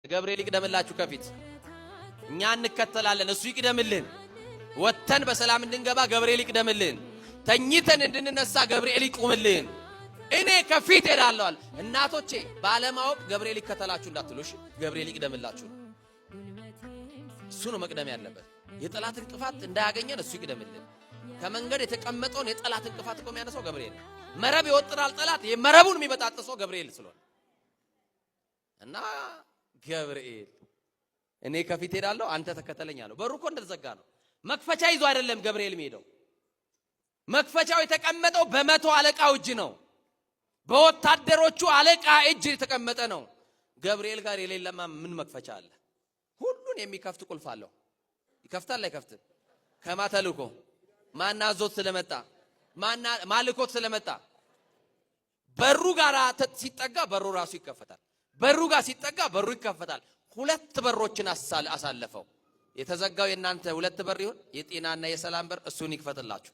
ገብርኤል ይቅደምላችሁ ከፊት እኛ እንከተላለን እሱ ይቅደምልን ወተን በሰላም እንድንገባ ገብርኤል ይቅደምልን ተኝተን እንድንነሳ ገብርኤል ይቁምልን እኔ ከፊት ሄዳለሁ እናቶቼ ባለማወቅ ገብርኤል ይከተላችሁ እንዳትሉሽ ገብርኤል ይቅደምላችሁ እሱ ነው መቅደም ያለበት የጠላት እንቅፋት እንዳያገኘን እሱ ይቅደምልን ከመንገድ የተቀመጠውን የጠላት እንቅፋት ቆም ያነሳው ገብርኤል መረብ ይወጥራል ጠላት የመረቡን የሚበጣጥሰው ገብርኤል ስለሆነ እና ገብርኤል እኔ ከፊት ሄዳለሁ አንተ ተከተለኝ አለው በሩ እኮ እንደተዘጋ ነው መክፈቻ ይዞ አይደለም ገብርኤል የሚሄደው መክፈቻው የተቀመጠው በመቶ አለቃው እጅ ነው በወታደሮቹ አለቃ እጅ የተቀመጠ ነው ገብርኤል ጋር የሌለማ ምን መክፈቻ አለ ሁሉን የሚከፍት ቁልፍ አለው ይከፍታል አይከፍትም ከማተልኮ ማናዞት ስለመጣ ማልኮት ስለመጣ በሩ ጋር ሲጠጋ በሩ ራሱ ይከፈታል በሩ ጋር ሲጠጋ በሩ ይከፈታል ሁለት በሮችን አሳለፈው የተዘጋው የናንተ ሁለት በር ይሁን የጤናና የሰላም በር እሱን ይክፈትላችሁ